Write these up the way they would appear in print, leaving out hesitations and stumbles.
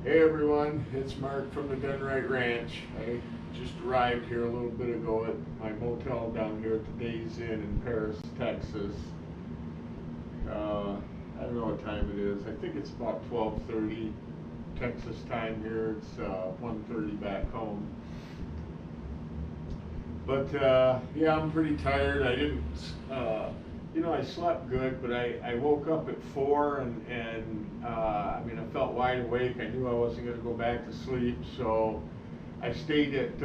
Hey everyone, it's Mark from the Dunright Ranch. I just arrived here a little bit ago at my motel down here at the Days Inn in Paris, Texas. I don't know what time it is. I think it's about 12:30 Texas time here. It's 1:30 back home. But yeah, I'm pretty tired. I didn't, I slept good, but I woke up at 4 and I mean, I felt wide awake. I knew I wasn't going to go back to sleep, so I stayed at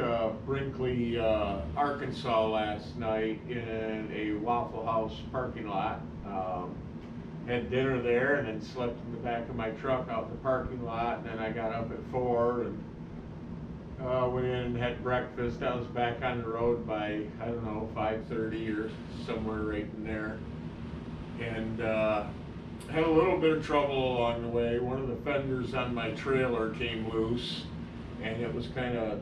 Brinkley, Arkansas last night in a Waffle House parking lot. Had dinner there and then slept in the back of my truck out in the parking lot, and then I got up at 4 and went in and had breakfast. I was back on the road by, I don't know, 5:30 or somewhere right in there. And had a little bit of trouble along the way. One of the fenders on my trailer came loose, and it was kind of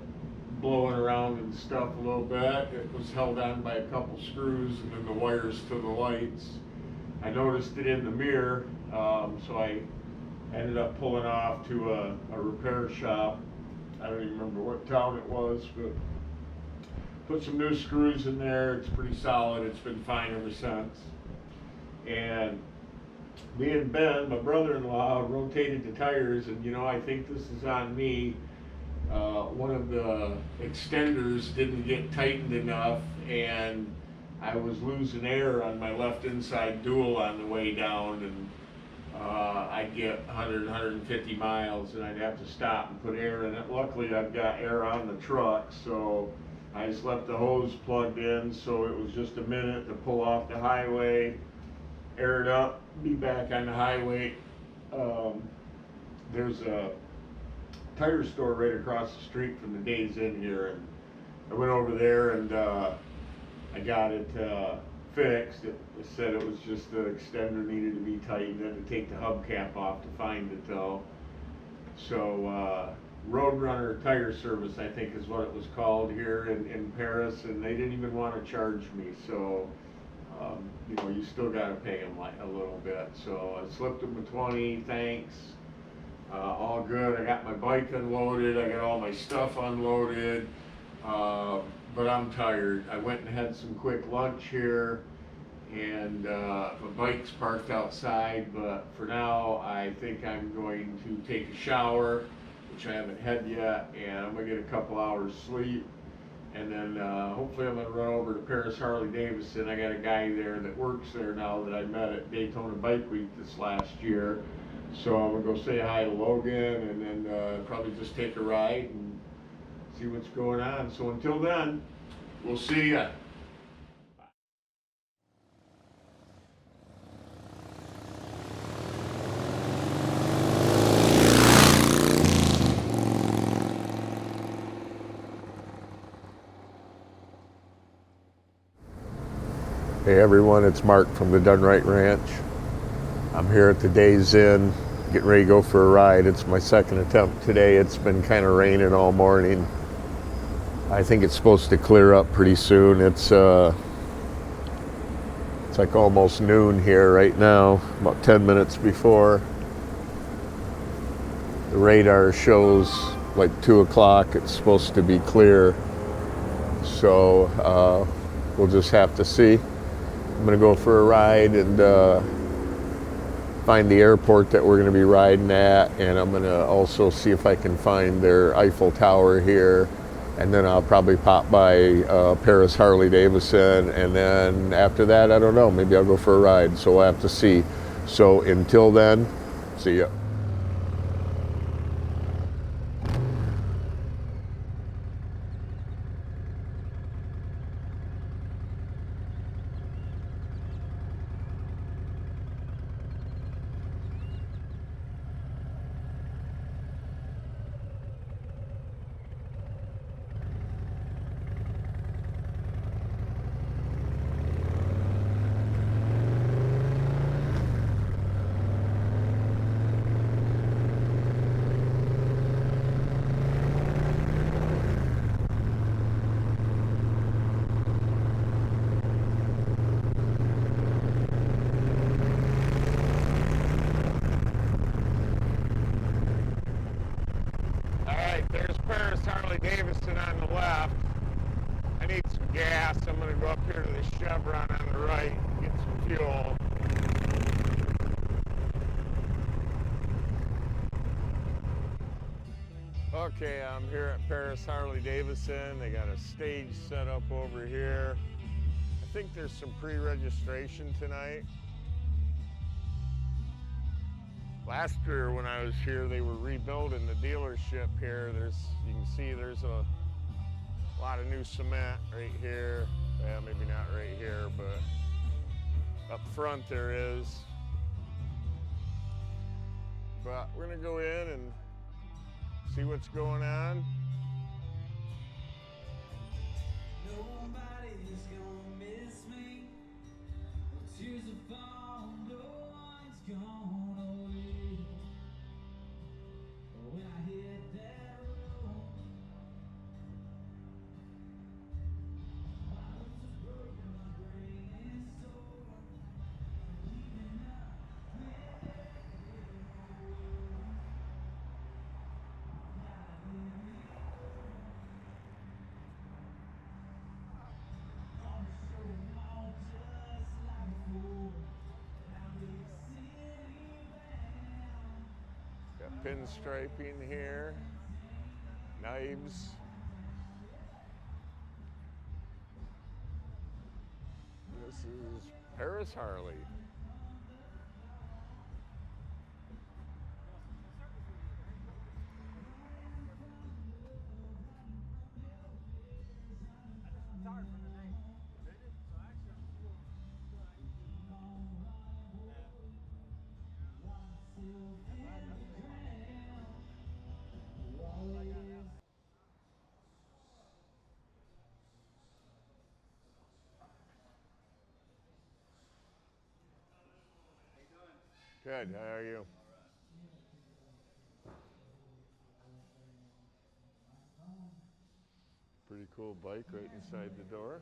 blowing around and stuff a little bit. It was held on by a couple screws and then the wires to the lights. I noticed it in the mirror, so I ended up pulling off to a repair shop. I don't even remember what town it was, but put some new screws in there. It's pretty solid. It's been fine ever since. And me and Ben, my brother-in-law, rotated the tires, and I think this is on me. One of the extenders didn't get tightened enough, and I was losing air on my left inside dual on the way down, and I'd get 100, 150 miles, and I'd have to stop and put air in it. Luckily, I've got air on the truck, so I just left the hose plugged in, so it was just a minute to pull off the highway, air it up, be back on the highway. There's a tire store right across the street from the Days Inn here, and I went over there and I got it fixed. It said it was just the extender needed to be tightened, and to take the hubcap off to find it though. So Roadrunner Tire Service, I think is what it was called here in Paris, and they didn't even want to charge me. So you still got to pay them like a little bit. So I slipped them a 20, thanks. All good. I got my bike unloaded. I got all my stuff unloaded. But I'm tired. I went and had some quick lunch here, and my bike's parked outside, but for now I think I'm going to take a shower, which I haven't had yet, and I'm going to get a couple hours sleep, and then hopefully I'm going to run over to Paris Harley-Davidson. I got a guy there that works there now that I met at Daytona Bike Week this last year, so I'm going to go say hi to Logan, and then probably just take a ride and see what's going on. So until then, we'll see ya. Hey everyone, it's Mark from the Dunright Ranch. I'm here at the Days Inn, getting ready to go for a ride. It's my second attempt today. It's been kind of raining all morning. I think it's supposed to clear up pretty soon. It's like almost noon here right now, about 10 minutes before. The radar shows like 2 o'clock. It's supposed to be clear. So we'll just have to see. I'm gonna go for a ride and find the airport that we're gonna be riding at, and I'm gonna also see if I can find their Eiffel Tower here. And then I'll probably pop by Paris Harley-Davidson, and then after that, I don't know, maybe I'll go for a ride, so we'll have to see. So until then, see ya. on the left. I need some gas. I'm going to go up here to the Chevron on the right and get some fuel. Okay, I'm here at Paris Harley-Davidson. They got a stage set up over here. I think there's some pre-registration tonight. Last year when I was here, they were rebuilding the dealership here. You can see there's a lot of new cement right here. Well, maybe not right here, but up front there is. But we're gonna go in and see what's going on. Nobody's gonna miss me. Tears will fall, no one's gonna leave. When I hit that road, my roots are broken, my brain is sore. Keeping up with got pinstriping here, knives. This is Paris Harley. Good, how are you? Pretty cool bike right inside the door.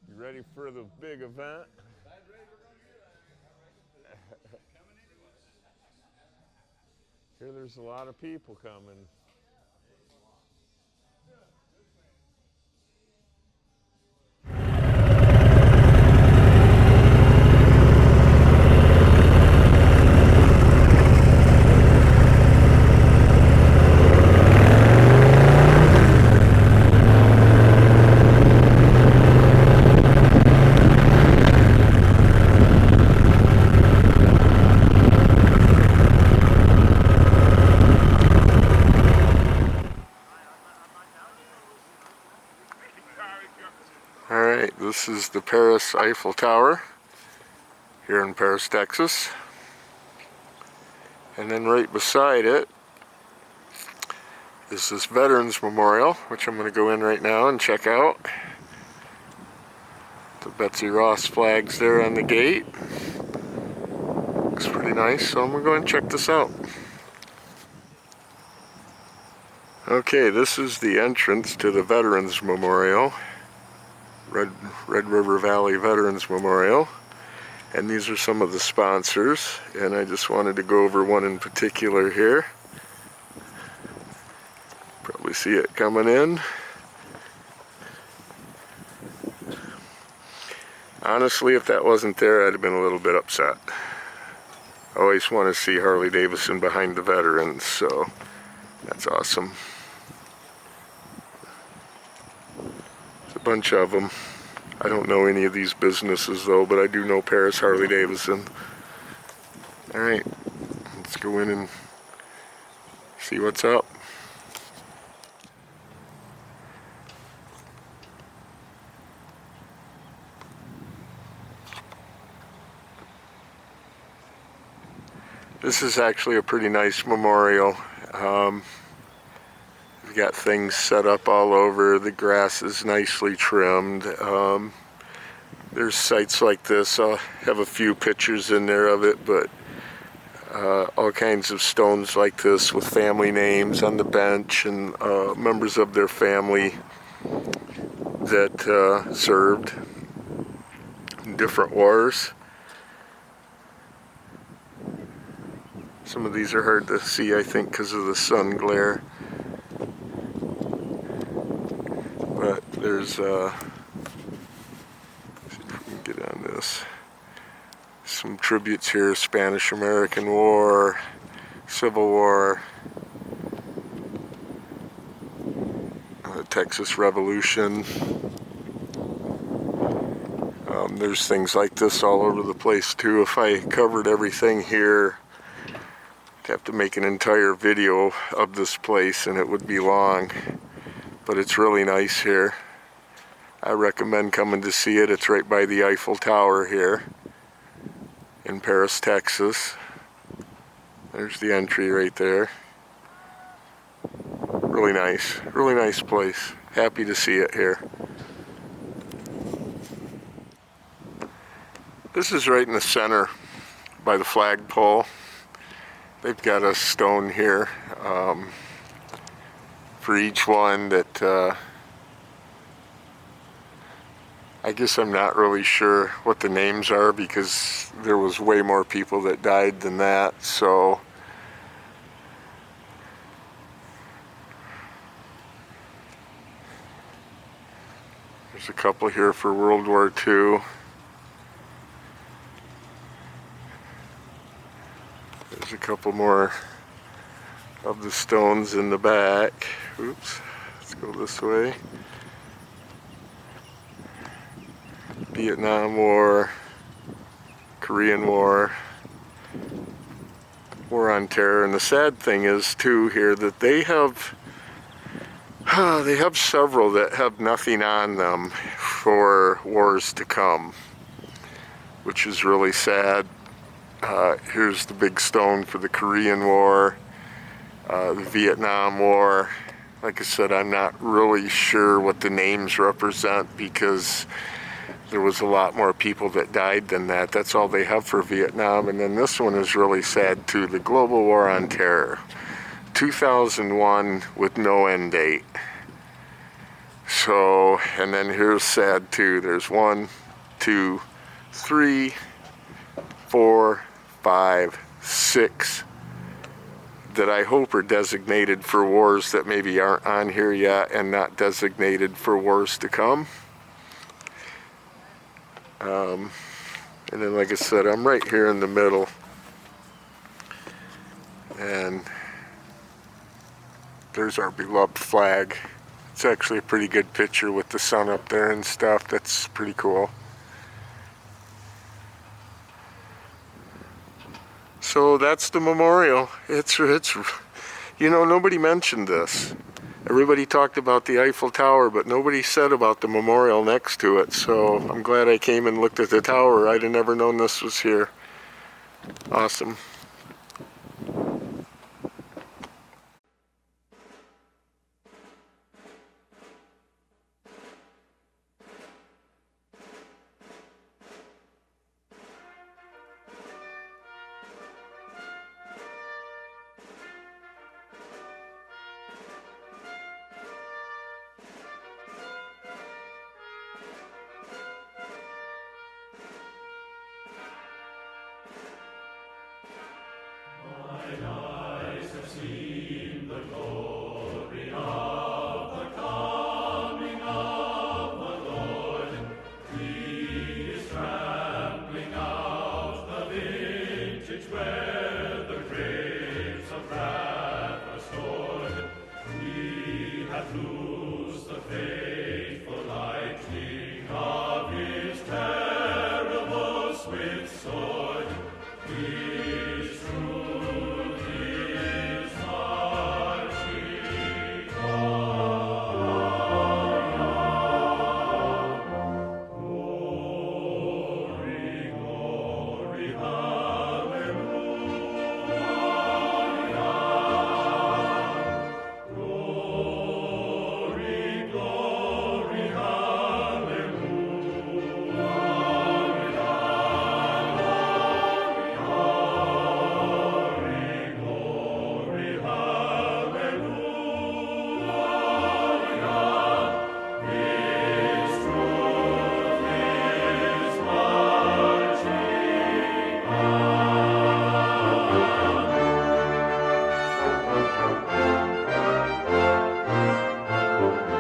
You ready for the big event? Here there's a lot of people coming. Alright, this is the Paris Eiffel Tower here in Paris, Texas. And then right beside it is this Veterans Memorial, which I'm going to go in right now and check out. The Betsy Ross flags there on the gate. Looks pretty nice, so I'm going to go and check this out. Okay, this is the entrance to the Veterans Memorial. Red River Valley Veterans Memorial, and these are some of the sponsors, and I just wanted to go over one in particular here. Probably see it coming in. Honestly, if that wasn't there, I'd have been a little bit upset. I always want to see Harley-Davidson behind the veterans, so that's awesome. A bunch of them. I don't know any of these businesses though, but I do know Paris Harley-Davidson. Alright, let's go in and see what's up. This is actually a pretty nice memorial. We've got things set up all over. The grass is nicely trimmed. There's sites like this. I'll have a few pictures in there of it, but all kinds of stones like this with family names on the bench and members of their family that served in different wars. Some of these are hard to see, I think, because of the sun glare. But there's, see if we can get on this. Some tributes here: Spanish-American War, Civil War, the Texas Revolution. There's things like this all over the place too. If I covered everything here, I'd have to make an entire video of this place and it would be long. But it's really nice here. I recommend coming to see it. It's right by the Eiffel Tower here in Paris, Texas. There's the entry right there. Really nice place. Happy to see it here. This is right in the center by the flagpole. They've got a stone here for each one that I guess I'm not really sure what the names are because there was way more people that died than that, so there's a couple here for World War II. There's a couple more of the stones in the back. Oops, let's go this way. Vietnam War, Korean War, War on Terror. And the sad thing is too here that they have several that have nothing on them for wars to come, which is really sad. Here's the big stone for the Korean War, the Vietnam War. Like I said, I'm not really sure what the names represent because there was a lot more people that died than that. That's all they have for Vietnam. And then this one is really sad too, the Global War on Terror, 2001 with no end date. So, and then here's sad too. There's 1, 2, 3, 4, 5, 6 that I hope are designated for wars that maybe aren't on here yet and not designated for wars to come. And then like I said, I'm right here in the middle, and there's our beloved flag. It's actually a pretty good picture with the sun up there and stuff. That's pretty cool. So that's the memorial. It's you know, nobody mentioned this. Everybody talked about the Eiffel Tower, but nobody said about the memorial next to it. So I'm glad I came and looked at the tower. I'd have never known this was here. Awesome. Where the grapes of wrath are stored, we have flew